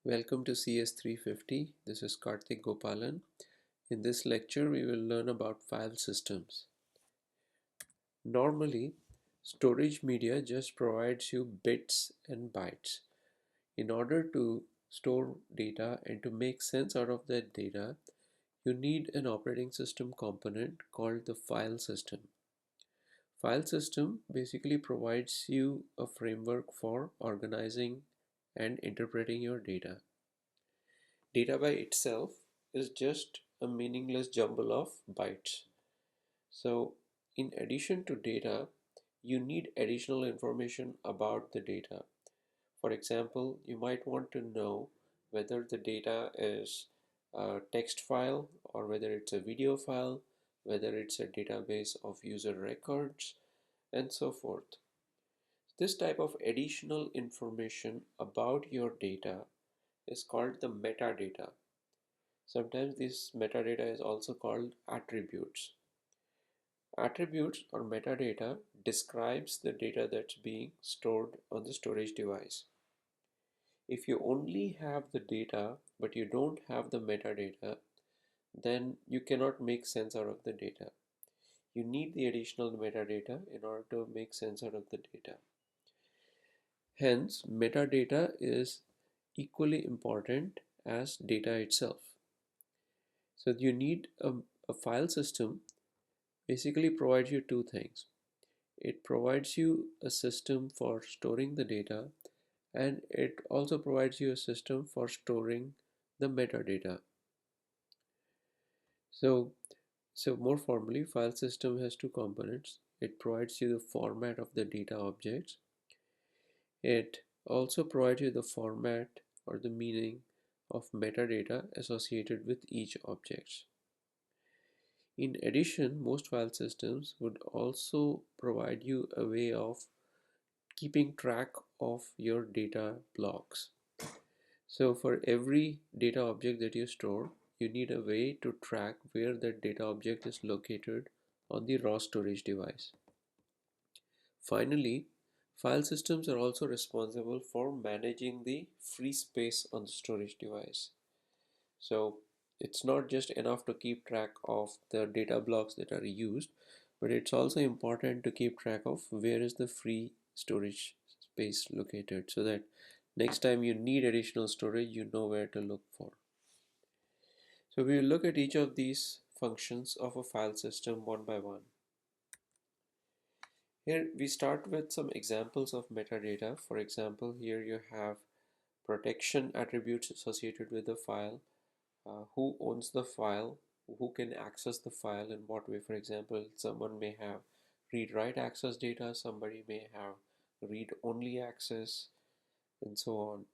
Welcome to CS350. This is Karthik Gopalan. In this lecture, we will learn about file systems. Normally, storage media just provides you bits and bytes. In order to store data and to make sense out of that data, you need an operating system component called the file system. File system basically provides you a framework for organizing and interpreting your data. Data by itself is just a meaningless jumble of bytes. So, in addition to data, you need additional information about the data. For example, you might want to know whether the data is a text file or whether it's a video file, whether it's a database of user records, and so forth. This type of additional information about your data is called the metadata. Sometimes this metadata is also called attributes. Attributes or metadata describes the data that's being stored on the storage device. If you only have the data but you don't have the metadata, then you cannot make sense out of the data. You need the additional metadata in order to make sense out of the data. Hence, metadata is equally important as data itself. So you need a file system basically provides you two things. It provides you a system for storing the data, and it also provides you a system for storing the metadata. So, more formally, file system has two components. It provides you the format of the data objects. It also provides you the format or the meaning of metadata associated with each object. In addition, most file systems would also provide you a way of keeping track of your data blocks. So for every data object that you store, you need a way to track where that data object is located on the raw storage device. Finally, file systems are also responsible for managing the free space on the storage device. So it's not just enough to keep track of the data blocks that are used, but it's also important to keep track of where is the free storage space located so that next time you need additional storage, you know where to look for. So we will look at each of these functions of a file system one by one. Here we start with some examples of metadata. For example, here you have protection attributes associated with the file. Who owns the file, who can access the file, in what way. For example, someone may have read-write access data, somebody may have read-only access, and so on.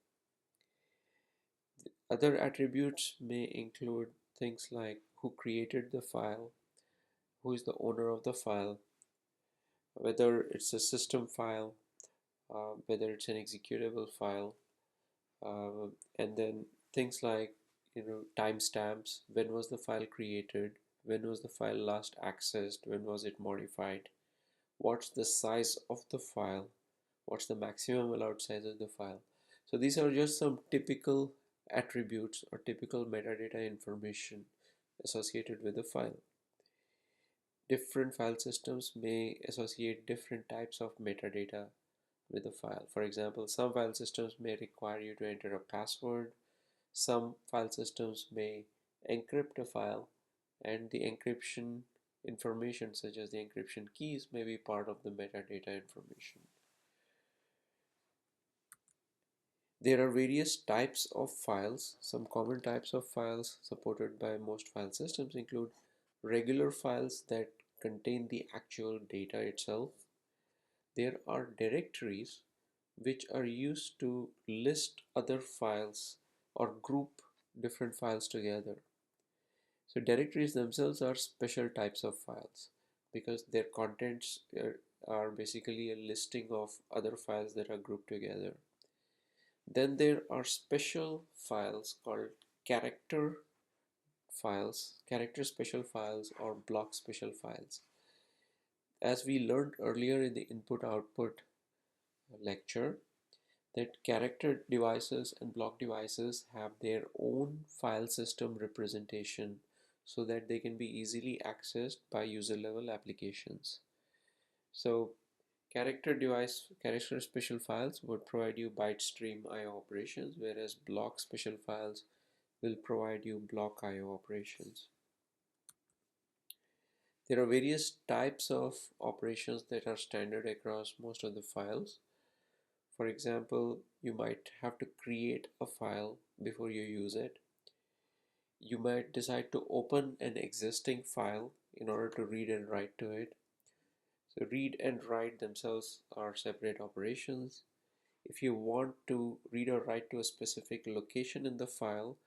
Other attributes may include things like who created the file, who is the owner of the file, whether it's a system file, whether it's an executable file, and then things like timestamps, when was the file created, when was the file last accessed, when was it modified, what's the size of the file, what's the maximum allowed size of the file. So these are just some typical attributes or typical metadata information associated with the file. Different file systems may associate different types of metadata with a file. For example, some file systems may require you to enter a password. Some file systems may encrypt a file, and the encryption information such as the encryption keys may be part of the metadata information. There are various types of files. Some common types of files supported by most file systems include regular files that contain the actual data itself. There are directories which are used to list other files or group different files together. So directories themselves are special types of files because their contents are basically a listing of other files that are grouped together. Then there are special files called character special files, or block special files. As we learned earlier in the input output lecture, that character devices and block devices have their own file system representation so that they can be easily accessed by user level applications. So character special files would provide you byte stream IO operations, whereas block special files will provide you block IO operations. There are various types of operations that are standard across most of the files. For example, you might have to create a file before you use it. You might decide to open an existing file in order to read and write to it. So read and write themselves are separate operations. If you want to read or write to a specific location in the file,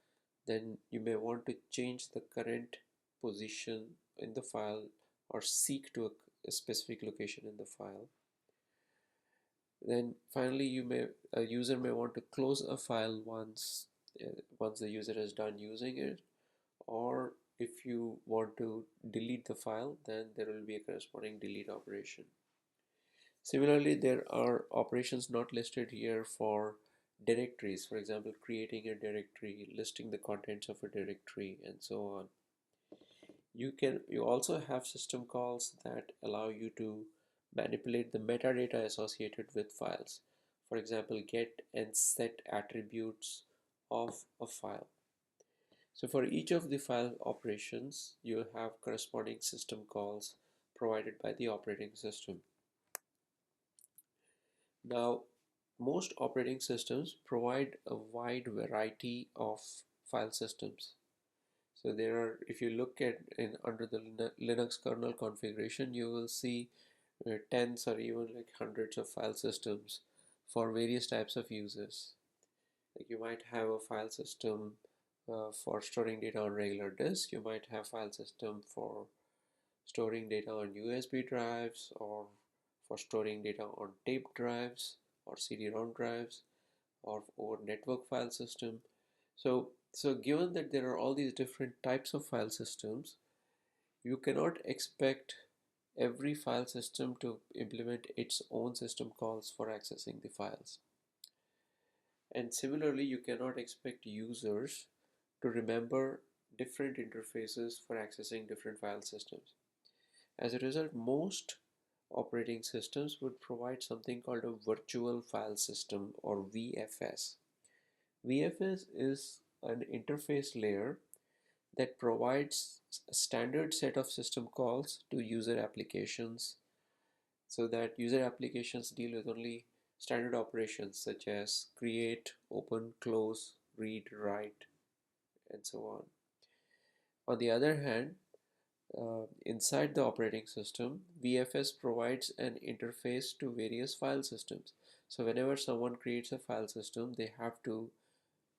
then you may want to change the current position in the file or seek to a specific location in the file. Then finally, a user may want to close a file once the user is done using it, or if you want to delete the file, then there will be a corresponding delete operation. Similarly, there are operations not listed here for directories, for example, creating a directory, listing the contents of a directory, and so on. You also have system calls that allow you to manipulate the metadata associated with files. For example, get and set attributes of a file. So for each of the file operations, you have corresponding system calls provided by the operating system. Now, most operating systems provide a wide variety of file systems. So there are, if you look at under the Linux kernel configuration, you will see tens or even like hundreds of file systems for various types of users. Like you might have a file system for storing data on regular disk. You might have file system for storing data on USB drives, or for storing data on tape drives or CD-ROM drives, or over network file system. So given that there are all these different types of file systems, you cannot expect every file system to implement its own system calls for accessing the files. And similarly, you cannot expect users to remember different interfaces for accessing different file systems. As a result, most operating systems would provide something called a virtual file system, or VFS. VFS is an interface layer that provides a standard set of system calls to user applications, so that user applications deal with only standard operations such as create, open, close, read, write, and so on. On the other hand, inside the operating system, VFS provides an interface to various file systems. So whenever someone creates a file system, they have to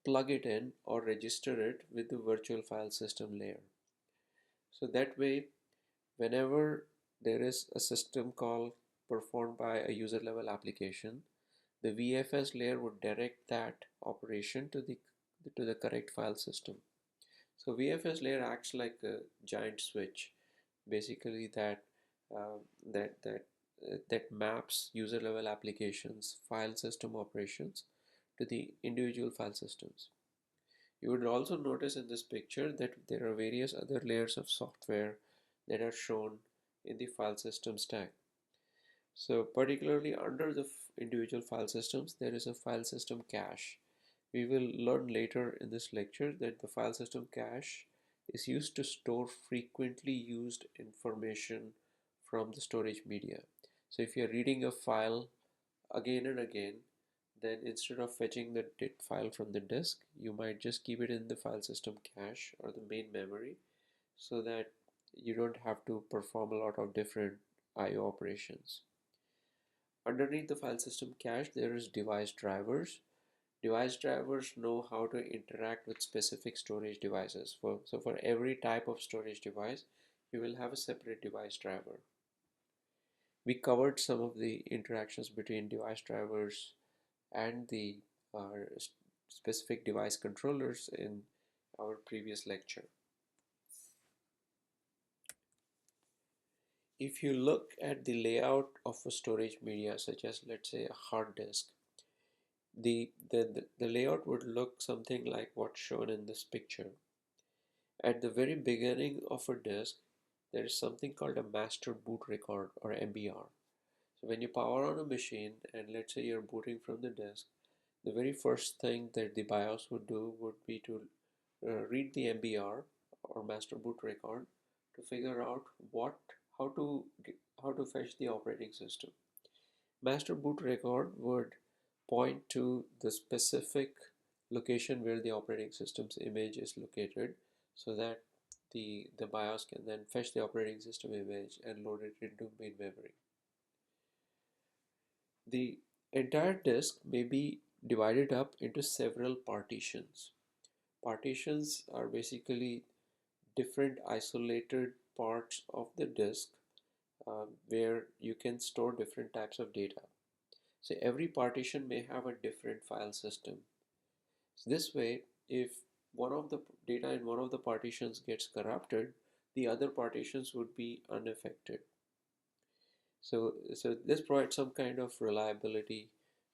plug it in or register it with the virtual file system layer. So that way, whenever there is a system call performed by a user level application, the VFS layer would direct that operation to the correct file system. So VFS layer acts like a giant switch, basically uh, that that that maps user level applications file system operations to the individual file systems. You would also notice in this picture that there are various other layers of software that are shown in the file system stack. So particularly under the individual file systems, there is a file system cache. We will learn later in this lecture that the file system cache is used to store frequently used information from the storage media. So if you're reading a file again and again, then instead of fetching the file from the disk, you might just keep it in the file system cache or the main memory, so that you don't have to perform a lot of different IO operations. Underneath the file system cache, there is device drivers. Device drivers know how to interact with specific storage devices. So for every type of storage device, you will have a separate device driver. We covered some of the interactions between device drivers and the specific device controllers in our previous lecture. If you look at the layout of a storage media, such as let's say a hard disk, The layout would look something like what's shown in this picture. At the very beginning of a disk, there is something called a master boot record or MBR. So when you power on a machine and let's say you're booting from the disk, the very first thing that the BIOS would do would be to read the MBR or master boot record to figure out what how to how to fetch the operating system. Master boot record would point to the specific location where the operating system's image is located so that the BIOS can then fetch the operating system image and load it into main memory. The entire disk may be divided up into several partitions. Partitions are basically different isolated parts of the disk where you can store different types of data. So every partition may have a different file system. So this way, if one of the data in one of the partitions gets corrupted, the other partitions would be unaffected. So this provides some kind of reliability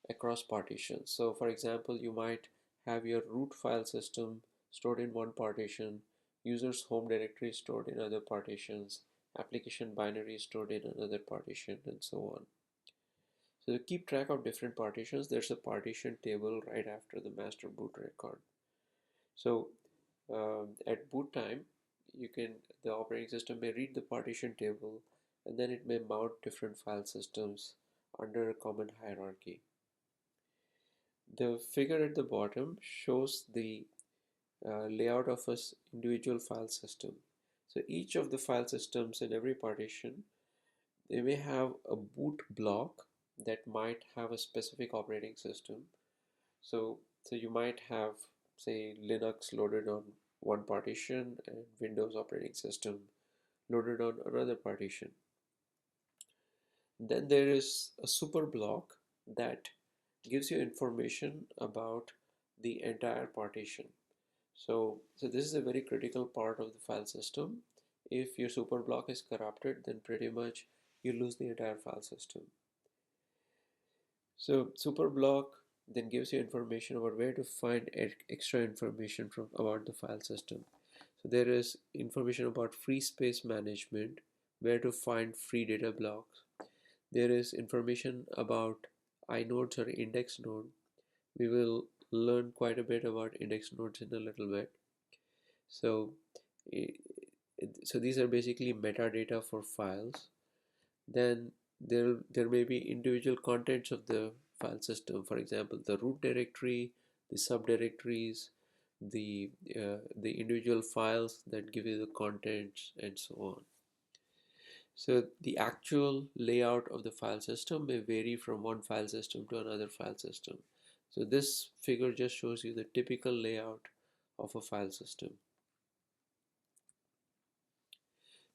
across partitions. So for example, you might have your root file system stored in one partition, user's home directory stored in other partitions, application binary stored in another partition, and so on. So to keep track of different partitions, there's a partition table right after the master boot record. So at boot time, the operating system may read the partition table and then it may mount different file systems under a common hierarchy. The figure at the bottom shows the layout of an individual file system. So each of the file systems in every partition, they may have a boot block that might have a specific operating system. So you might have, say, Linux loaded on one partition and Windows operating system loaded on another partition. Then there is a super block that gives you information about the entire partition. So this is a very critical part of the file system. If your super block is corrupted, then pretty much you lose the entire file system. So super block then gives you information about where to find extra information about the file system. So there is information about free space management, where to find free data blocks. There is information about inodes or index node. We will learn quite a bit about index nodes in a little bit. So, so these are basically metadata for files. Then there may be individual contents of the file system. For example, the root directory, the subdirectories, the individual files that give you the contents, and so on. So the actual layout of the file system may vary from one file system to another file system. So this figure just shows you the typical layout of a file system.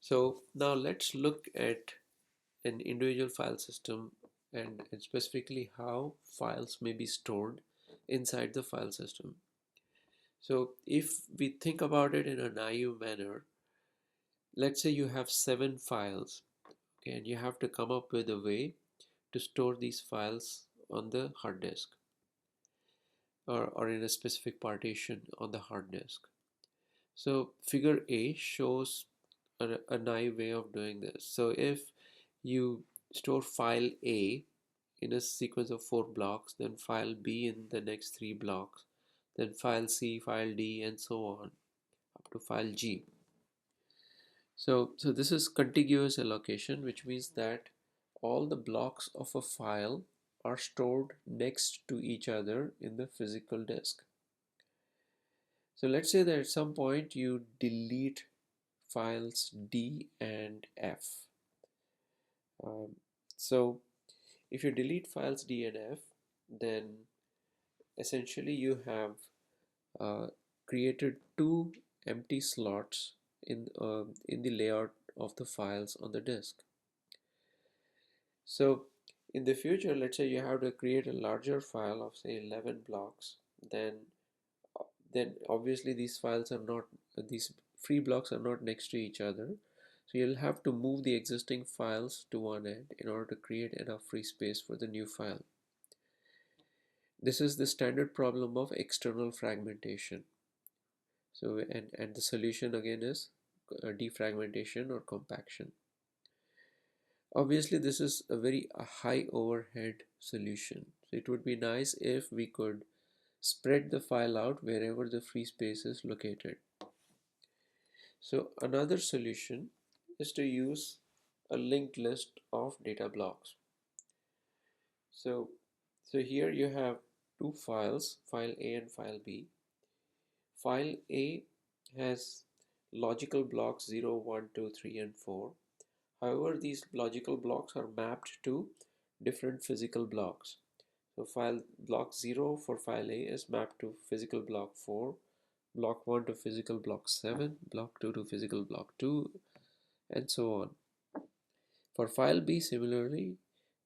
So now let's look at an individual file system and specifically how files may be stored inside the file system. So if we think about it in a naive manner, let's say you have 7 files, okay, and you have to come up with a way to store these files on the hard disk or in a specific partition on the hard disk. So figure A shows a naive way of doing this. So if you store file A in a sequence of 4 blocks, then file B in the next 3 blocks, then file C, file D, and so on up to file G. So this is contiguous allocation, which means that all the blocks of a file are stored next to each other in the physical disk. So let's say that at some point you delete files D and F. So if you delete files D and F, then essentially you have created 2 empty slots in the layout of the files on the disk. So in the future, let's say you have to create a larger file of say 11 blocks, then obviously these free blocks are not next to each other. So you'll have to move the existing files to one end in order to create enough free space for the new file. This is the standard problem of external fragmentation. So, and the solution again is defragmentation or compaction. Obviously, this is a very high overhead solution. So it would be nice if we could spread the file out wherever the free space is located. So another solution is to use a linked list of data blocks. So, so here you have two files, file A and file B. File A has logical blocks 0, 1, 2, 3, and 4. However, these logical blocks are mapped to different physical blocks. So file block 0 for file A is mapped to physical block 4, block 1 to physical block 7, block 2 to physical block 2, and so on. For file B, similarly,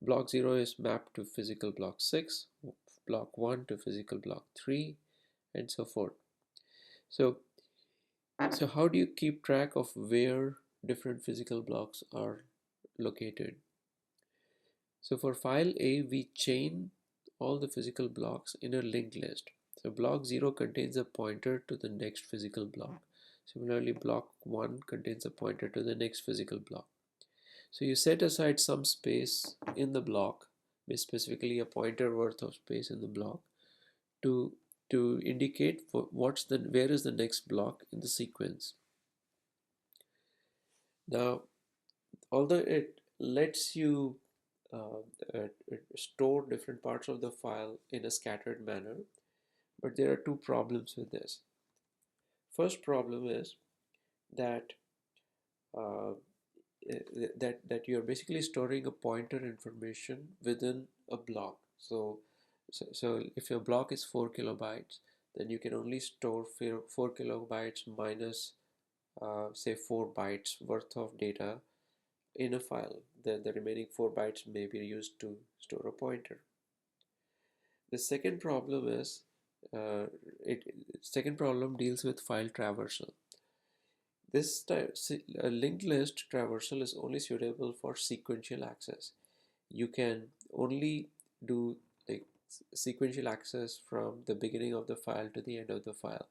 block 0 is mapped to physical block 6, block 1 to physical block 3, and so forth. So, so how do you keep track of where different physical blocks are located? So for file A, we chain all the physical blocks in a linked list. So block 0 contains a pointer to the next physical block. Similarly, block 1 contains a pointer to the next physical block. So you set aside some space in the block, specifically a pointer worth of space in the block, to indicate where is the next block in the sequence. Now, although it lets you uh, store different parts of the file in a scattered manner, but there are two problems with this. First problem is that uh, that you're basically storing a pointer information within a block. So if your block is 4 kilobytes, then you can only store 4 kilobytes minus say 4 bytes worth of data in a file. The remaining 4 bytes may be used to store a pointer. The second problem is uh, it second problem deals with file traversal. This linked list traversal is only suitable for sequential access. You can only do like sequential access from the beginning of the file to the end of the file.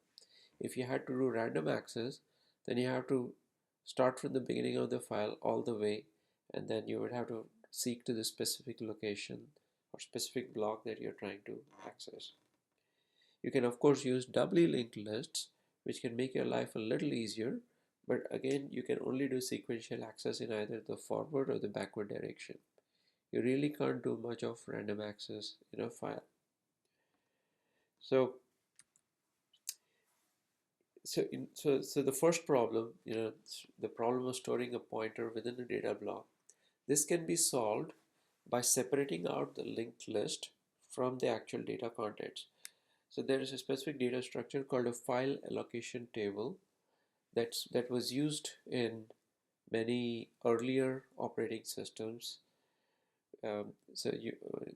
If you had to do random access, then you have to start from the beginning of the file all the way, and then you would have to seek to the specific location or specific block that you're trying to access. You can of course use doubly linked lists, which can make your life a little easier, but again you can only do sequential access in either the forward or the backward direction. You really can't do much of random access in a file. So so the first problem, the problem of storing a pointer within a data block, this can be solved by separating out the linked list from the actual data contents. So there is a specific data structure called a file allocation table that was used in many earlier operating systems. So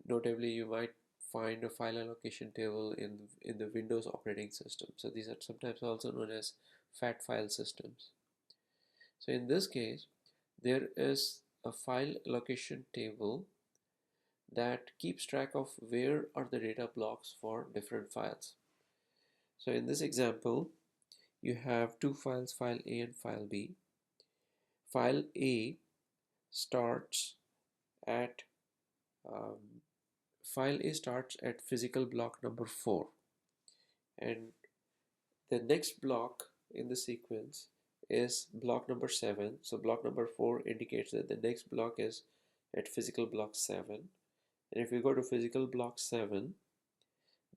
notably you might find a file allocation table in the Windows operating system. So these are sometimes also known as fat file systems. So in this case, there is a file allocation table that keeps track of where are the data blocks for different files. So in this example, you have two files, file A and file B. File A starts at um, file A starts at physical block number 4, and the next block in the sequence is block number 7. So block number 4 indicates that the next block is at physical block 7, and if you go to physical block 7,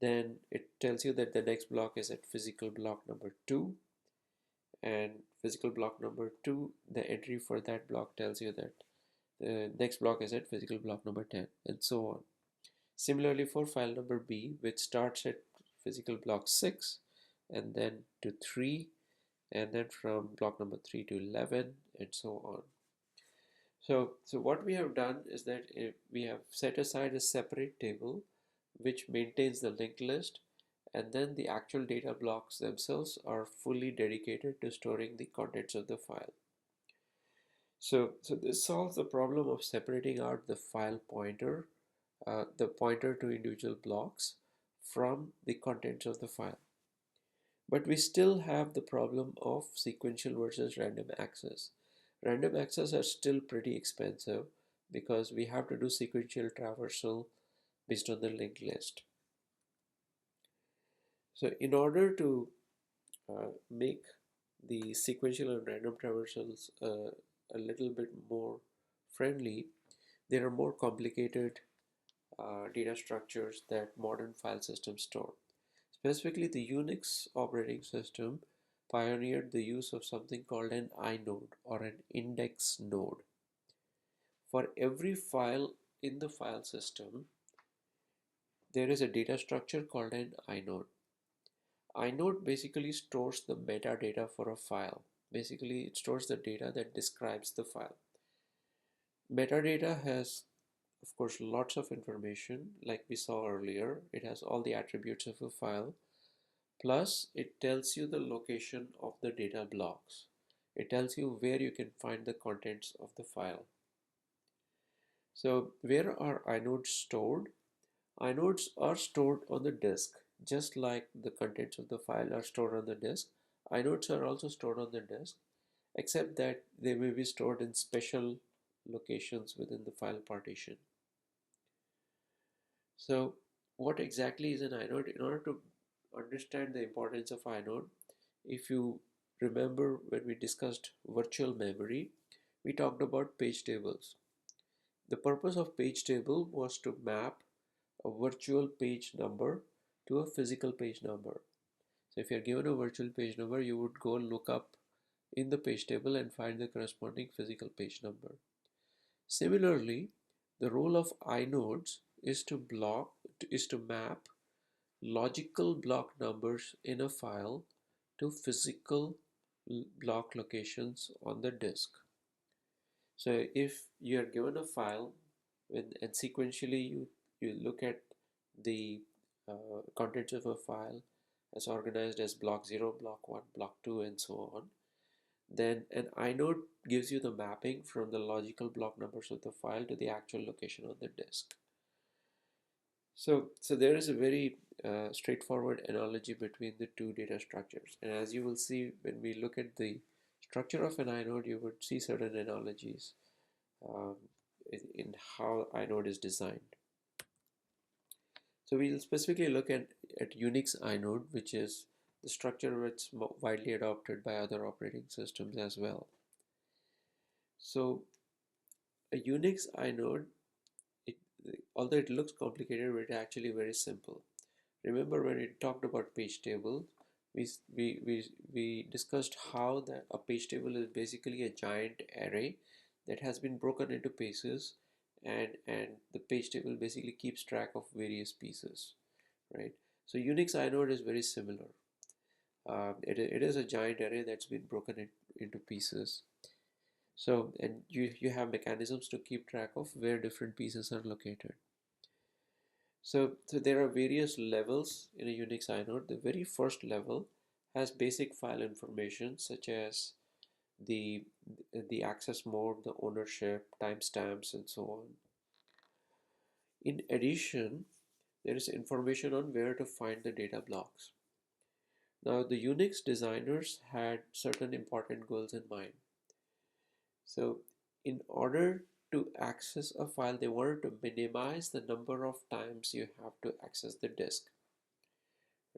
then it tells you that the next block is at physical block number 2, and physical block number 2, the entry for that block tells you that the next block is at physical block number 10, and so on. Similarly for file number B, which starts at physical block 6 and then to 3, and then from block number 3 to 11, and so on. So what we have done is that we have set aside a separate table which maintains the linked list, and then the actual data blocks themselves are fully dedicated to storing the contents of the file. So this solves the problem of separating out the file pointer, the pointer to individual blocks from the contents of the file. But we still have the problem of sequential versus random access. Random access are still pretty expensive because we have to do sequential traversal based on the linked list. So in order to make the sequential and random traversals a little bit more friendly, there are more complicated data structures that modern file systems store. Specifically, the Unix operating system pioneered the use of something called an inode or an index node. For every file in the file system, there is a data structure called an inode. Inode basically stores the metadata for a file. Basically, it stores the data that describes the file. Metadata has, of course, lots of information like we saw earlier. It has all the attributes of a file. Plus, it tells you the location of the data blocks. It tells you where you can find the contents of the file. So, where are inodes stored? Inodes are stored on the disk, just like the contents of the file are stored on the disk. Inodes are also stored on the disk, except that they may be stored in special locations within the file partition. So, what exactly is an inode? In order to understand the importance of inode, if you remember when we discussed virtual memory, we talked about page tables. The purpose of page table was to map a virtual page number to a physical page number. So if you're given a virtual page number, you would go look up in the page table and find the corresponding physical page number. Similarly, the role of inodes is to map logical block numbers in a file to physical block locations on the disk. So if you are given a file and sequentially you look at the contents of a file as organized as block 0, block 1, block 2 and so on, then an inode gives you the mapping from the logical block numbers of the file to the actual location on the disk. So there is a very straightforward analogy between the two data structures, and as you will see when we look at the structure of an inode, you would see certain analogies um, in how inode is designed. So we'll specifically look at Unix inode, which is the structure that's widely adopted by other operating systems as well. So a Unix inode, it, although it looks complicated, it's actually very simple. Remember when we talked about page table, we discussed how that a page table is basically a giant array that has been broken into pieces, and the page table basically keeps track of various pieces, right? So Unix inode is very similar. It is a giant array that's been broken into pieces. So, and you have mechanisms to keep track of where different pieces are located. So there are various levels in a Unix inode. The very first level has basic file information such as the the access mode, the ownership, timestamps, and so on. In addition, there is information on where to find the data blocks. Now, the Unix designers had certain important goals in mind. So, in order to access a file, they wanted to minimize the number of times you have to access the disk,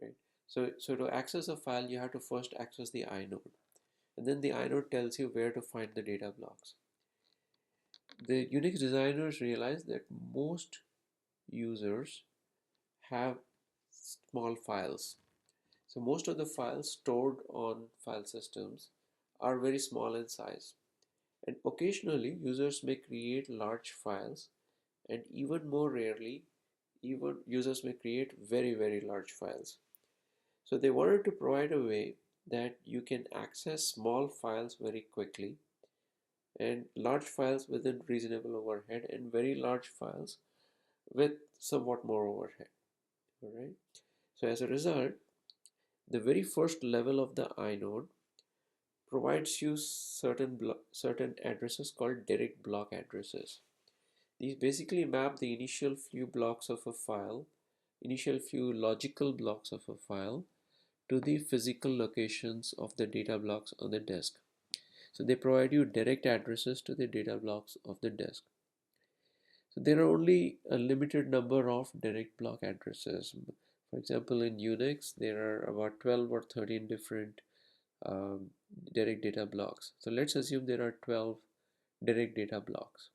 right? So to access a file, you have to first access the inode, and then the inode tells you where to find the data blocks. The Unix designers realized that most users have small files. So most of the files stored on file systems are very small in size. And occasionally users may create large files, and even more rarely, even users may create very, very large files. So they wanted to provide a way that you can access small files very quickly and large files within reasonable overhead and very large files with somewhat more overhead. All right. So as a result, the very first level of the inode provides you certain addresses called direct block addresses. These basically map the initial few blocks of a file initial few logical blocks of a file to the physical locations of the data blocks on the disk. So they provide you direct addresses to the data blocks of the disk. So there are only a limited number of direct block addresses. For example, in Unix, there are about 12 or 13 different um, direct data blocks. So let's assume there are 12 direct data blocks.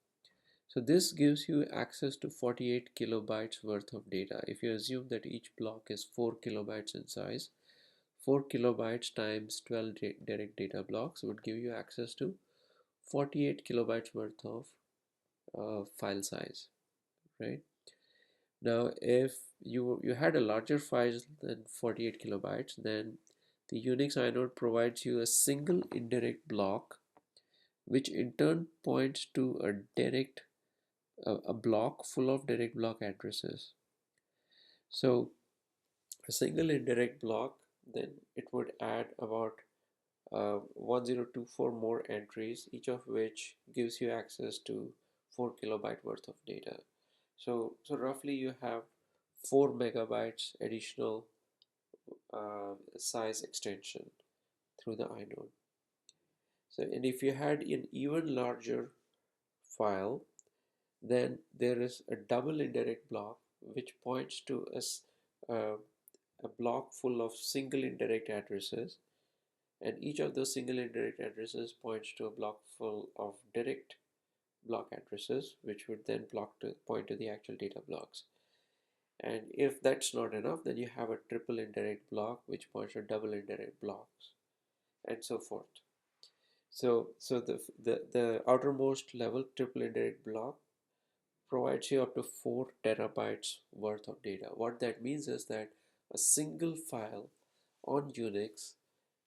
So this gives you access to 48 kilobytes worth of data. If you assume that each block is 4 kilobytes in size, 4 kilobytes times 12 direct data blocks would give you access to 48 kilobytes worth of file size, right? Now, if you had a larger file than 48 kilobytes, then the Unix inode provides you a single indirect block, which in turn points to a block full of direct block addresses. So a single indirect block, then it would add about 1024 more entries, each of which gives you access to 4 kilobyte worth of data. So roughly you have 4 megabytes additional size extension through the inode. So, and if you had an even larger file, then there is a double indirect block which points to uh, a block full of single indirect addresses, and each of those single indirect addresses points to a block full of direct block addresses, which would then point to the actual data blocks. And if that's not enough, then you have a triple indirect block which points to double indirect blocks, and so forth. So the outermost level triple indirect block provides you up to 4 terabytes worth of data. What that means is that a single file on Unix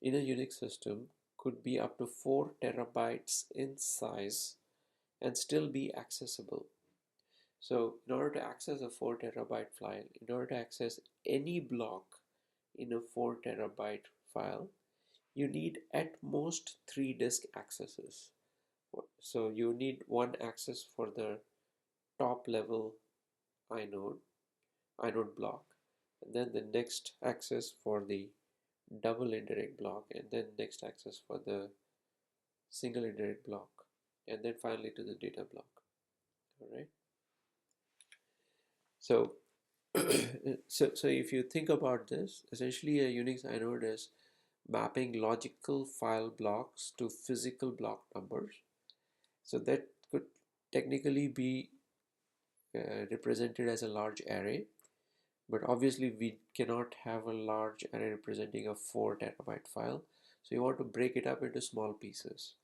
in a Unix system could be up to 4 terabytes in size and still be accessible. So in order to access a 4 terabyte file, in order to access any block in a 4 terabyte file, you need at most 3 disk accesses. So you need one access for the top level inode, inode block, and then the next access for the double indirect block, and then next access for the single indirect block, and then finally to the data block. All right. So, so if you think about this, essentially a Unix inode is mapping logical file blocks to physical block numbers. So that could technically be represented as a large array, but obviously we cannot have a large array representing a 4 terabyte file. So you want to break it up into small pieces.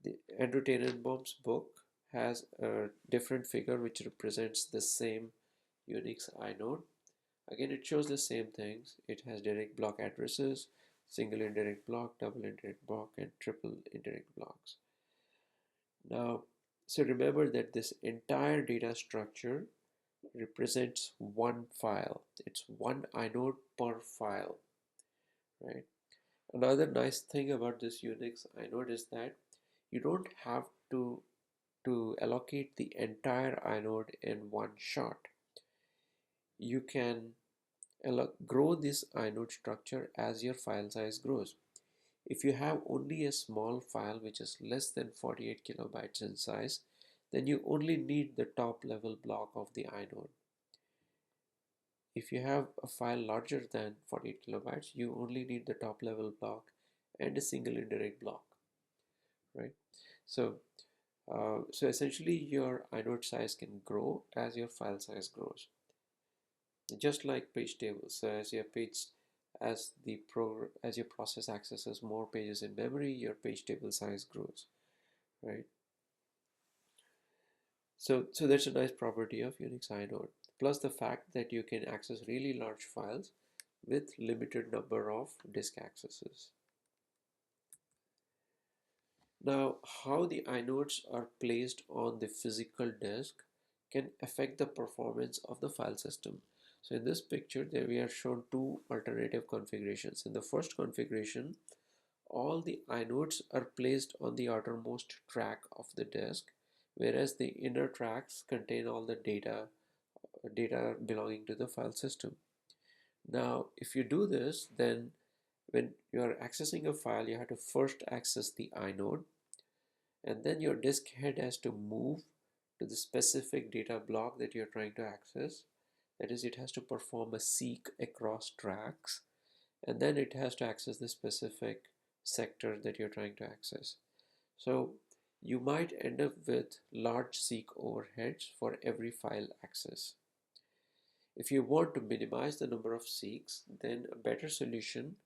The Andrew Tannenbaum's book has a different figure which represents the same Unix inode. Again, it shows the same things. It has direct block addresses, single indirect block, double indirect block, and triple indirect blocks. Now, so remember that this entire data structure represents one file. It's one inode per file, right? Another nice thing about this Unix inode is that you don't have to allocate the entire inode in one shot. You can grow this inode structure as your file size grows. If you have only a small file which is less than 48 kilobytes in size, then you only need the top level block of the inode. If you have a file larger than 48 kilobytes, you only need the top level block and a single indirect block, right? So, so essentially your inode size can grow as your file size grows. Just like page tables, so as your process accesses more pages in memory, your page table size grows, right? So that's a nice property of Unix inode. Plus the fact that you can access really large files with limited number of disk accesses. Now, how the inodes are placed on the physical disk can affect the performance of the file system. So in this picture, there we are shown two alternative configurations. In the first configuration, all the inodes are placed on the outermost track of the disk, whereas the inner tracks contain all the data data belonging to the file system. Now, if you do this, then when you are accessing a file, you have to first access the inode, and then your disk head has to move to the specific data block that you're trying to access. That is, it has to perform a seek across tracks, and then it has to access the specific sector that you're trying to access. So you might end up with large seek overheads for every file access. If you want to minimize the number of seeks, then a better solution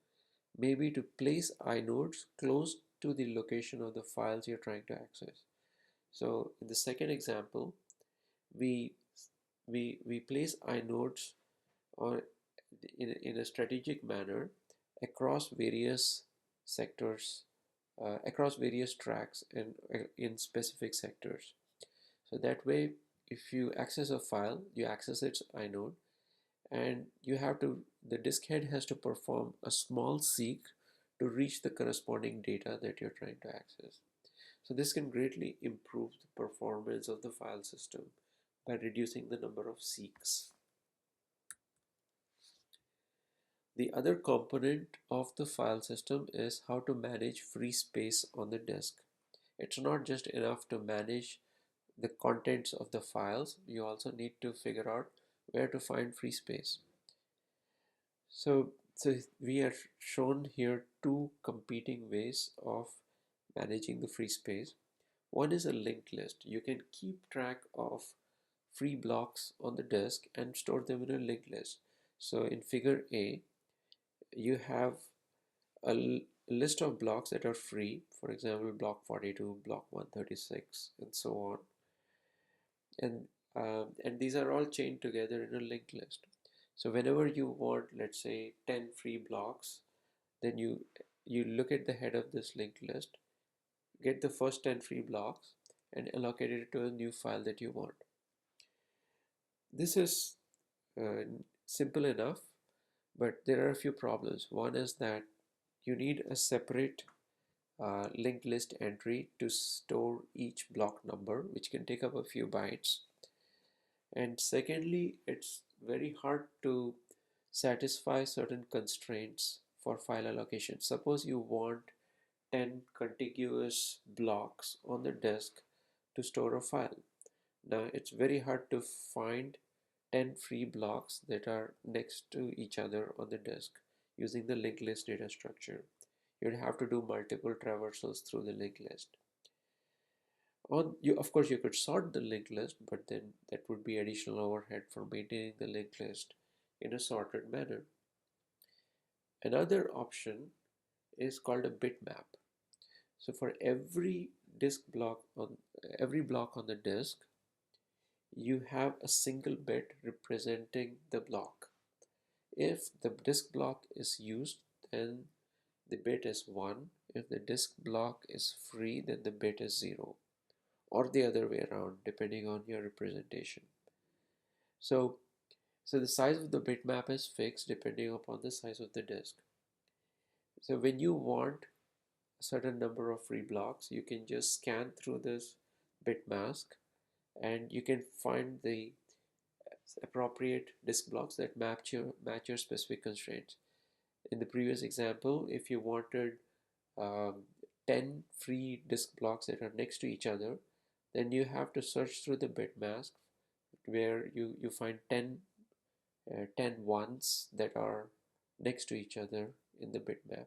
may be to place inodes close to the location of the files you're trying to access. So in the second example, we we place inodes on in a strategic manner across various sectors, across various tracks and in specific sectors. So that way, if you access a file, you access its inode, and the disk head has to perform a small seek to reach the corresponding data that you're trying to access. So this can greatly improve the performance of the file system by reducing the number of seeks. The other component of the file system is how to manage free space on the disk. It's not just enough to manage the contents of the files, you also need to figure out where to find free space. So we are shown here two competing ways of managing the free space. One is a linked list. You can keep track of free blocks on the disk and store them in a linked list. So in figure A, you have a list of blocks that are free, for example, block 42, block 136, and so on. And these are all chained together in a linked list. So whenever you want, let's say, 10 free blocks, then you look at the head of this linked list, get the first 10 free blocks, and allocate it to a new file that you want. This is simple enough, but there are a few problems. One is that you need a separate linked list entry to store each block number, which can take up a few bytes. And secondly, it's very hard to satisfy certain constraints for file allocation. Suppose you want 10 contiguous blocks on the disk to store a file. Now it's very hard to find 10 free blocks that are next to each other on the disk using the linked list data structure. You'd have to do multiple traversals through the linked list. Of course, you could sort the linked list, but then that would be additional overhead for maintaining the linked list in a sorted manner. Another option is called a bitmap. So for every block on the disk, you have a single bit representing the block. If the disk block is used, then the bit is 1. If the disk block is free, then the bit is 0, or the other way around, depending on your representation. So the size of the bitmap is fixed depending upon the size of the disk. So when you want a certain number of free blocks, you can just scan through this bit mask and you can find the appropriate disk blocks that match your specific constraints. In the previous example, if you wanted um, 10 free disk blocks that are next to each other, then you have to search through the bit mask where you find 10 ones that are next to each other in the bitmap.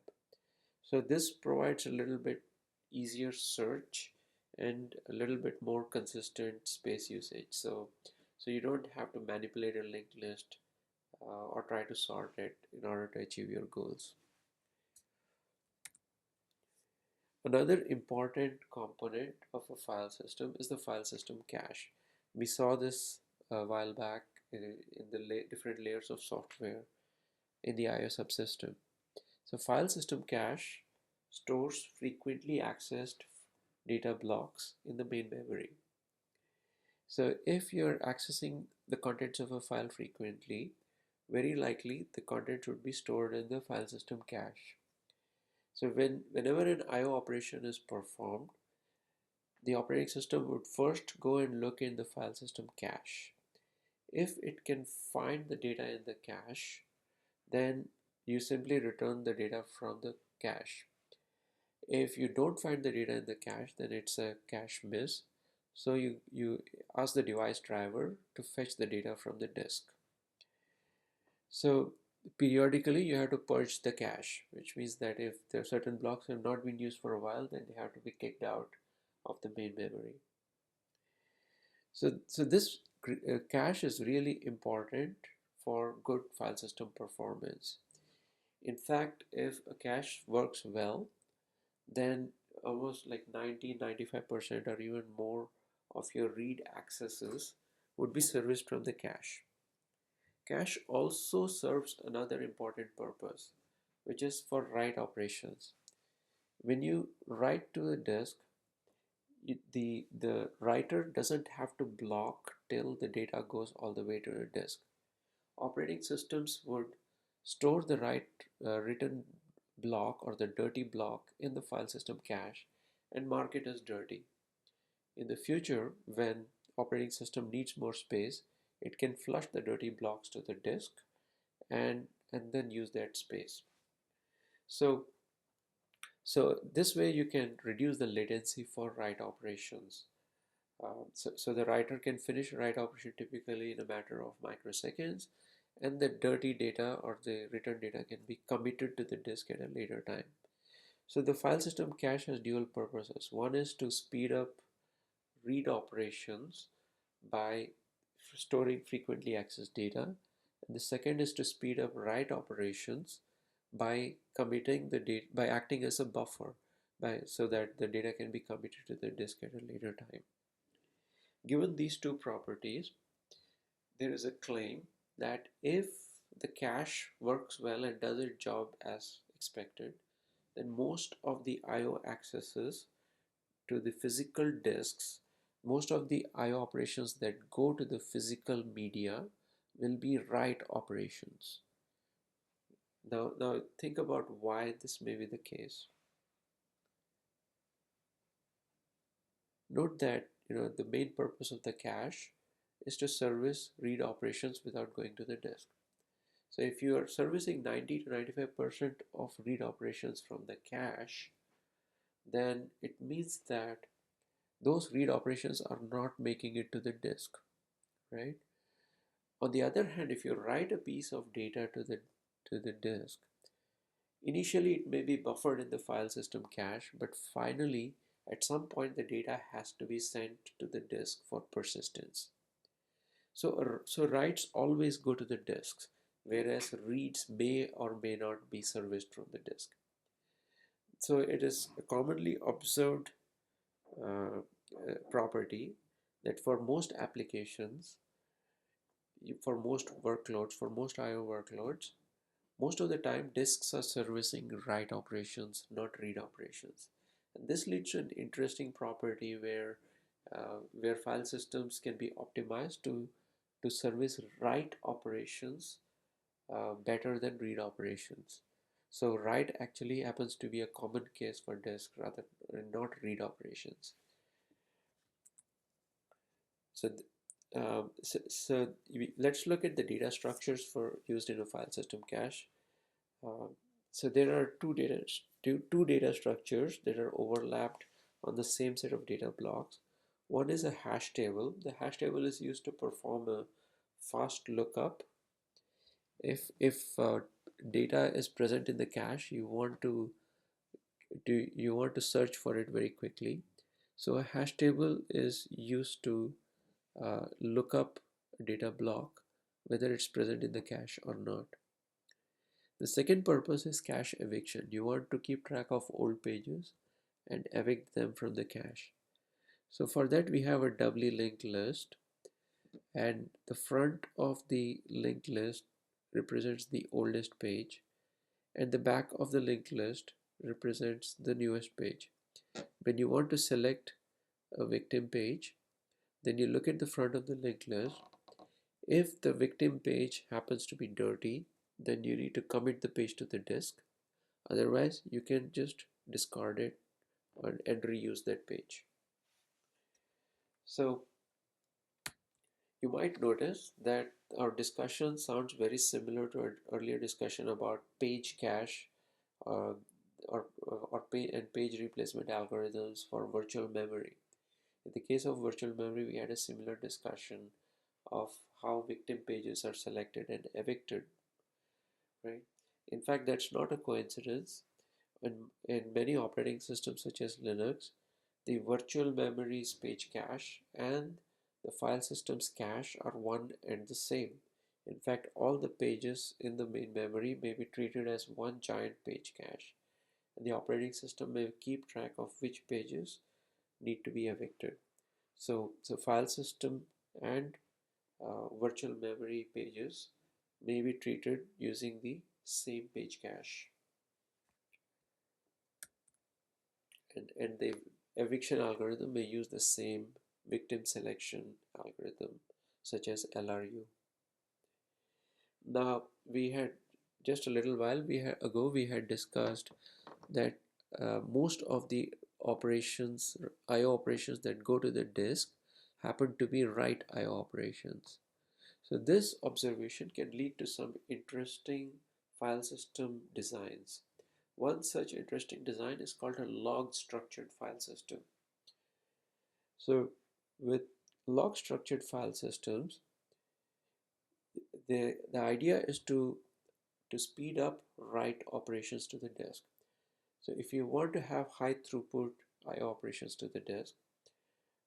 So this provides a little bit easier search and a little bit more consistent space usage. So you don't have to manipulate a linked list or try to sort it in order to achieve your goals. Another important component of a file system is the file system cache. We saw this a while back in the different layers of software in the IO subsystem. So file system cache stores frequently accessed data blocks in the main memory. So if you're accessing the contents of a file frequently, very likely the content would be stored in the file system cache. So whenever an IO operation is performed, the operating system would first go and look in the file system cache. If it can find the data in the cache, then you simply return the data from the cache. If you don't find the data in the cache, then it's a cache miss. So you ask the device driver to fetch the data from the disk. So periodically you have to purge the cache, which means that if there are certain blocks have not been used for a while, then they have to be kicked out of the main memory. So this cache is really important for good file system performance. In fact, if a cache works well, then almost like 90-95% or even more of your read accesses would be serviced from the cache. Cache also serves another important purpose, which is for write operations. When you write to the disk, the writer doesn't have to block till the data goes all the way to the disk. Operating systems would store the written block or the dirty block in the file system cache and mark it as dirty. In the future, when operating system needs more space, it can flush the dirty blocks to the disk and then use that space. So so this way you can reduce the latency for write operations. So the writer can finish a write operation typically in a matter of microseconds, and the dirty data or the written data can be committed to the disk at a later time. So the file system cache has dual purposes. One is to speed up read operations by storing frequently accessed data, and the second is to speed up write operations by committing the data by acting as a buffer so that the data can be committed to the disk at a later time. Given these two properties, there is a claim that if the cache works well and does its job as expected, then most of the I/O accesses to the physical disks, most of the I/O operations that go to the physical media will be write operations. Now think about why this may be the case. Note that the main purpose of the cache is to service read operations without going to the disk. So if you are servicing 90 to 95% of read operations from the cache, then it means that those read operations are not making it to the disk, right? On the other hand, if you write a piece of data to the disk, initially it may be buffered in the file system cache, but finally at some point the data has to be sent to the disk for persistence. So writes always go to the disks, whereas reads may or may not be serviced from the disk. So it is a commonly observed property that for most applications, for most workloads, for most I/O workloads, most of the time disks are servicing write operations, not read operations. And this leads to an interesting property where file systems can be optimized to service write operations better than read operations. So write actually happens to be a common case for disk rather than not read operations. So, let's look at the data structures for used in a file system cache. Uh, so there are two data structures that are overlapped on the same set of data blocks. One is a hash table. The hash table is used to perform a fast lookup. If data is present in the cache, you want to search for it very quickly. So a hash table is used to look up a data block, whether it's present in the cache or not. The second purpose is cache eviction. You want to keep track of old pages and evict them from the cache. So for that we have a doubly linked list, and the front of the linked list represents the oldest page and the back of the linked list represents the newest page. When you want to select a victim page, then you look at the front of the linked list. If the victim page happens to be dirty, then you need to commit the page to the disk. Otherwise, you can just discard it and reuse that page. So You might notice that our discussion sounds very similar to our earlier discussion about page cache uh, and page replacement algorithms for virtual memory. In the case of virtual memory, we had a similar discussion of how victim pages are selected and evicted, right? In fact, that's not a coincidence. In many operating systems such as Linux, the virtual memory's page cache and the file system's cache are one and the same. In fact, all the pages in the main memory may be treated as one giant page cache, and the operating system may keep track of which pages need to be evicted. So file system and virtual memory pages may be treated using the same page cache, and the eviction algorithm may use the same victim selection algorithm such as LRU. Now we had just a little while ago we had discussed that most of the operations, IO operations that go to the disk happen to be write IO operations. So this observation can lead to some interesting file system designs. One such interesting design is called a log structured file system. So with log structured file systems, the idea is to speed up write operations to the disk. So if you want to have high throughput IO operations to the disk,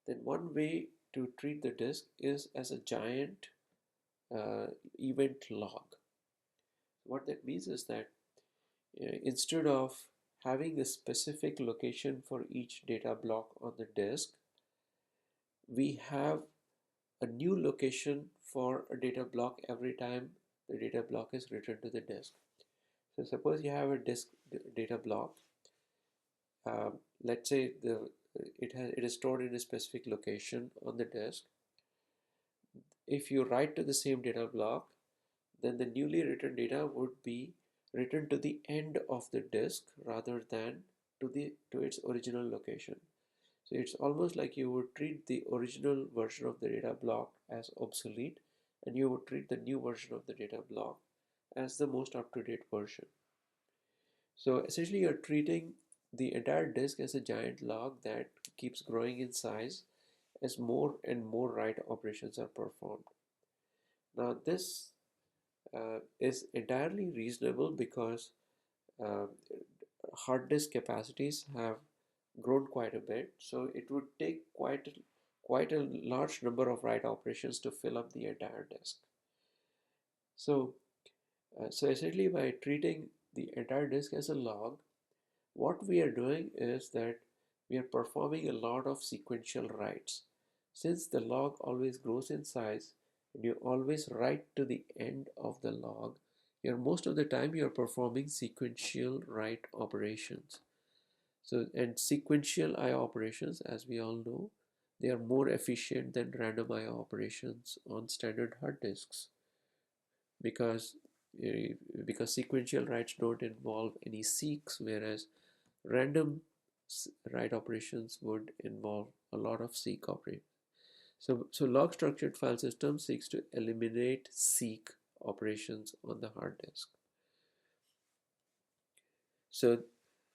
then one way to treat the disk is as a giant event log. What that means is that instead of having a specific location for each data block on the disk, we have a new location for a data block every time the data block is returned to the disk. So suppose you have a disk data block. Let's say it is stored in a specific location on the disk. If you write to the same data block, then the newly written data would be written to the end of the disk rather than to its original location. So it's almost like you would treat the original version of the data block as obsolete, and you would treat the new version of the data block as the most up-to-date version. So essentially you're treating the entire disk as a giant log that keeps growing in size as more and more write operations are performed. Now this is entirely reasonable because uh, hard disk capacities have grown quite a bit, so it would take quite a large number of write operations to fill up the entire disk. So, so essentially by treating the entire disk as a log, what we are doing is that we are performing a lot of sequential writes. Since the log always grows in size and you always write to the end of the log, most of the time you're performing sequential write operations. So, and sequential IO operations, as we all know, they are more efficient than random IO operations on standard hard disks because because sequential writes don't involve any seeks, whereas random write operations would involve a lot of seek operations. So log structured file system seeks to eliminate seek operations on the hard disk. So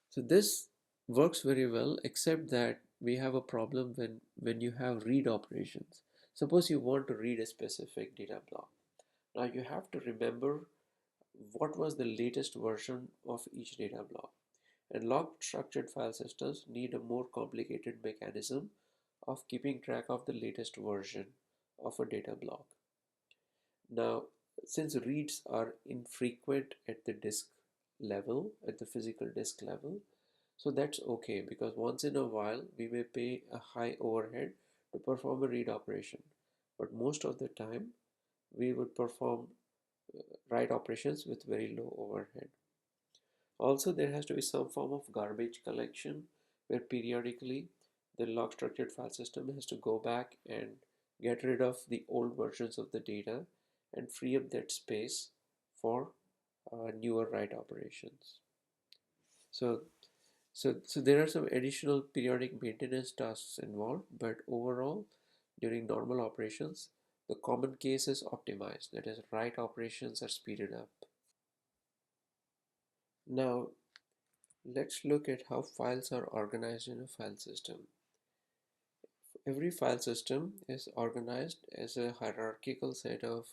So this works very well, except that we have a problem when you have read operations. Suppose you want to read a specific data block. Now you have to remember what was the latest version of each data block. And log structured file systems need a more complicated mechanism of keeping track of the latest version of a data block. Now, since reads are infrequent at the disk level, at the physical disk level, so that's okay because once in a while we may pay a high overhead to perform a read operation. But most of the time we would perform write operations with very low overhead. Also, there has to be some form of garbage collection where periodically the log structured file system has to go back and get rid of the old versions of the data and free up that space for newer write operations. So so there are some additional periodic maintenance tasks involved, but overall, during normal operations, The common case is optimized, that is, write operations are speeded up. Now, let's look at how files are organized in a file system. Every file system is organized as a hierarchical set of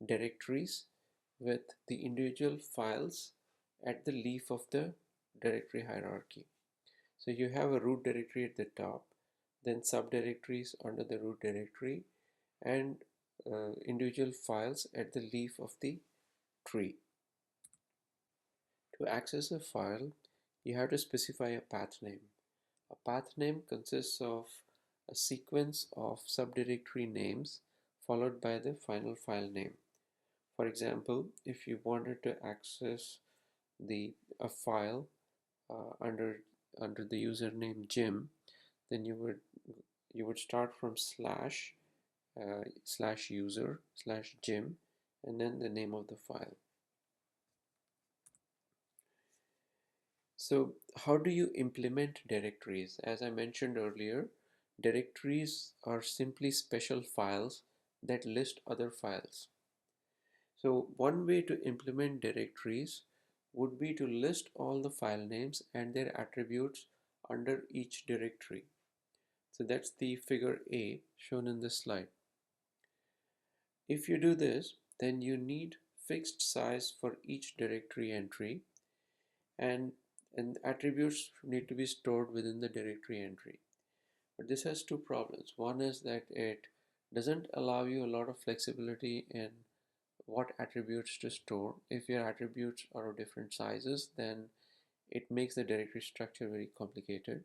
directories with the individual files at the leaf of the directory hierarchy. So you have a root directory at the top, then subdirectories under the root directory, and individual files at the leaf of the tree. To access a file, you have to specify a path name. A path name consists of a sequence of subdirectory names followed by the final file name. For example, if you wanted to access a file under the username Jim, then you would start from slash user slash Jim and then the name of the file. So how do you implement directories? As I mentioned earlier, directories are simply special files that list other files. So one way to implement directories would be to list all the file names and their attributes under each directory. So that's the figure A shown in this slide. If you do this, then you need fixed size for each directory entry, and attributes need to be stored within the directory entry. But this has two problems. One is that it doesn't allow you a lot of flexibility in what attributes to store. If your attributes are of different sizes, then it makes the directory structure very complicated.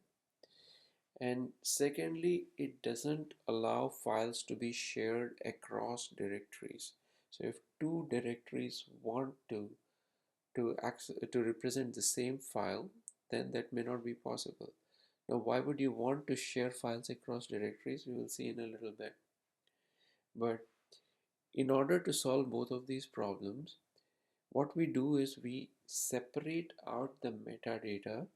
And secondly, it doesn't allow files to be shared across directories. So if two directories want to represent the same file, then that may not be possible. Now, why would you want to share files across directories? We will see in a little bit. But in order to solve both of these problems, what we do is we separate out the metadata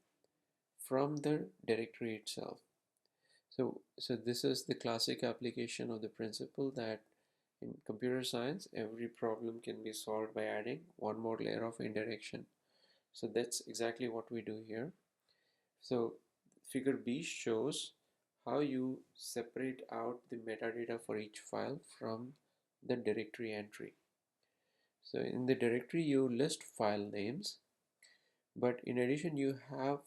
from the directory itself. So this is the classic application of the principle that in computer science, every problem can be solved by adding one more layer of indirection. So that's exactly what we do here. So figure B shows how you separate out the metadata for each file from the directory entry. So in the directory, you list file names, but in addition, you have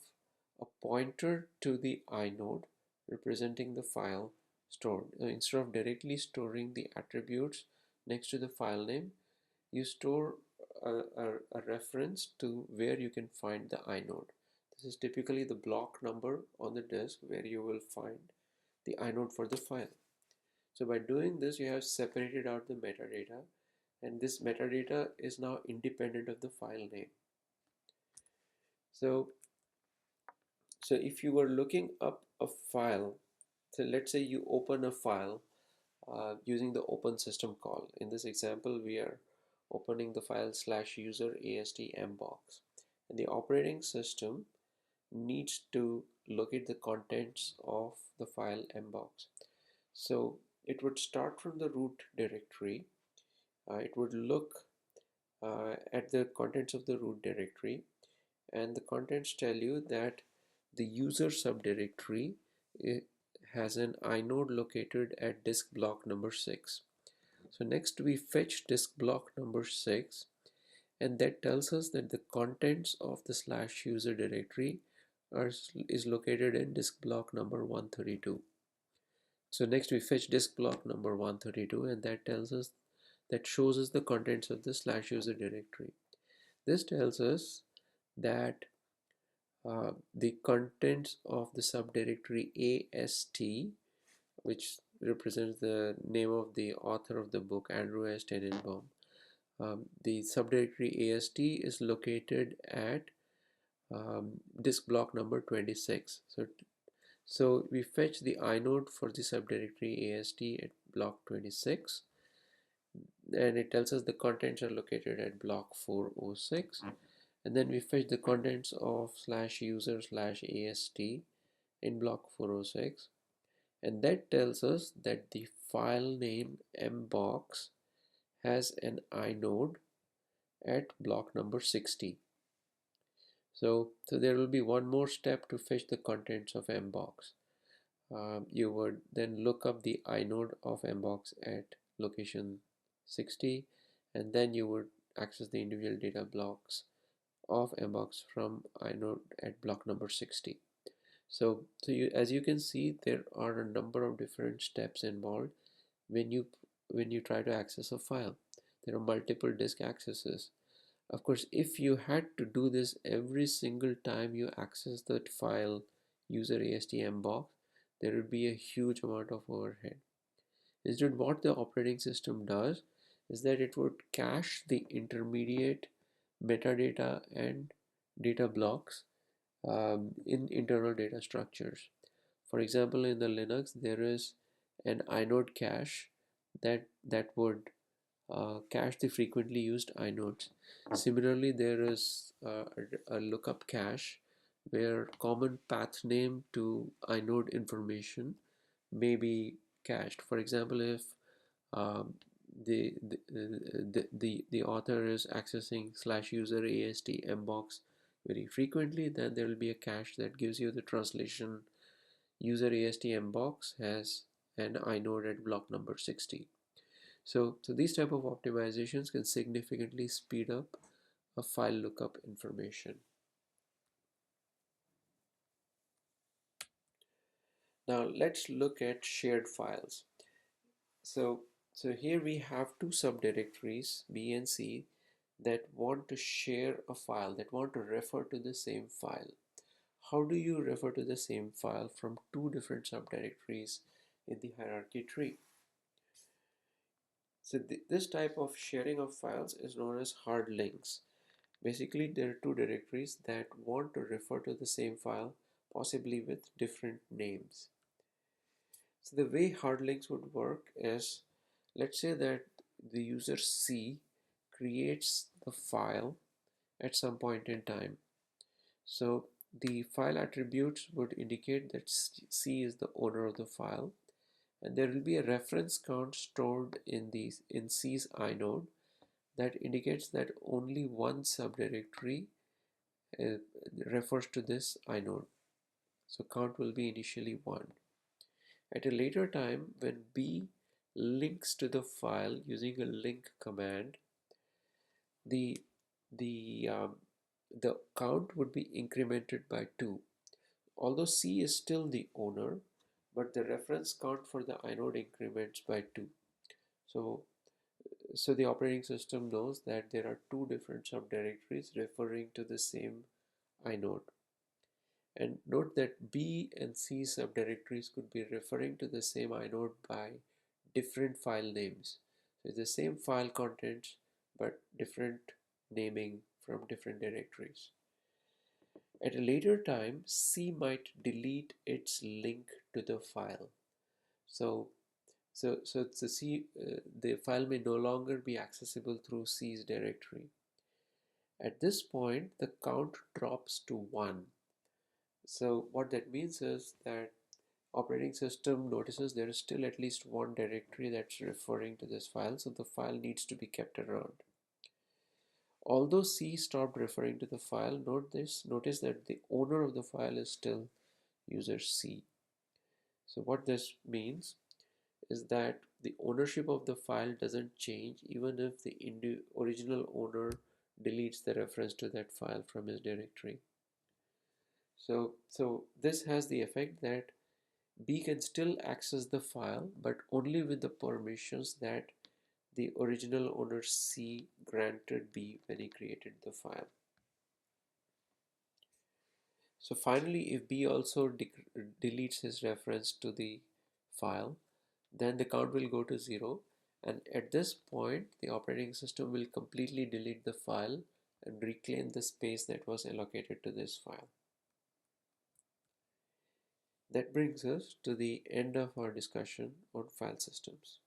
a pointer to the inode representing the file stored. Instead of directly storing the attributes next to the file name, you store a reference to where you can find the inode. This is typically the block number on the disk where you will find the inode for the file. So by doing this, you have separated out the metadata, and this metadata is now independent of the file name. So if you were looking up a file, so let's say you open a file using the open system call. In this example, we are opening the file /user ast mbox, and the operating system needs to locate the contents of the file mbox. So it would start from the root directory. It would look at the contents of the root directory, and the contents tell you that the user subdirectory has an inode located at disk block number 6. So next we fetch disk block number 6, and that tells us that the contents of the /user directory is located in disk block number 132. So next we fetch disk block number 132, and that shows us the contents of the /user directory. This tells us that the contents of the subdirectory AST, which represents the name of the author of the book, Andrew S. Tenenbaum. The subdirectory AST is located at disk block number 26. So we fetch the inode for the subdirectory AST at block 26, and it tells us the contents are located at block 406, and then we fetch the contents of /user/ast in block 406, And that tells us that the file name mbox has an inode at block number 60. So there will be one more step to fetch the contents of mbox. You would then look up the inode of mbox at location 60, and then you would access the individual data blocks of mbox from inode at block number 60. As you can see, there are a number of different steps involved when you try to access a file. There are multiple disk accesses. Of course, if you had to do this every single time you access that file user ASTM box, there would be a huge amount of overhead. Instead, what the operating system does is that it would cache the intermediate metadata and data blocks in internal data structures. For example, in the Linux, there is an inode cache that would cache the frequently used inodes. Similarly, there is a lookup cache where common path name to inode information may be cached. For example, if um, the author is accessing slash user AST mbox very frequently, then there will be a cache that gives you the translation user AST mbox has an inode at block number 60. So these type of optimizations can significantly speed up a file lookup information. Now let's look at shared files. So, so here we have two subdirectories, B and C, that want to share a file, that want to refer to the same file. How do you refer to the same file from two different subdirectories in the hierarchy tree? So this type of sharing of files is known as hard links. Basically, there are two directories that want to refer to the same file, possibly with different names. So the way hard links would work is, let's say that the user C creates the file at some point in time. So the file attributes would indicate that C is the owner of the file, and there will be a reference count stored in C's inode that indicates that only one subdirectory uh, refers to this inode. So count will be initially 1. At a later time, when B links to the file using a link command, the the um, the count would be incremented by 2. Although C is still the owner, but the reference count for the inode increments by 2. So so the operating system knows that there are two different subdirectories referring to the same inode. And note that B and C subdirectories could be referring to the same inode by different file names. So it's the same file contents but different naming from different directories. At a later time, C might delete its link to the file. The file may no longer be accessible through C's directory. At this point, the count drops to 1. So what that means is that operating system notices there is still at least one directory that's referring to this file, so the file needs to be kept around. Although C stopped referring to the file, notice that the owner of the file is still user C. So what this means is that the ownership of the file doesn't change even if the original owner deletes the reference to that file from his directory. So this has the effect that B can still access the file, but only with the permissions that the original owner C granted B when he created the file. So finally, if B also deletes his reference to the file, then the count will go to 0, and at this point the operating system will completely delete the file and reclaim the space that was allocated to this file. That brings us to the end of our discussion on file systems.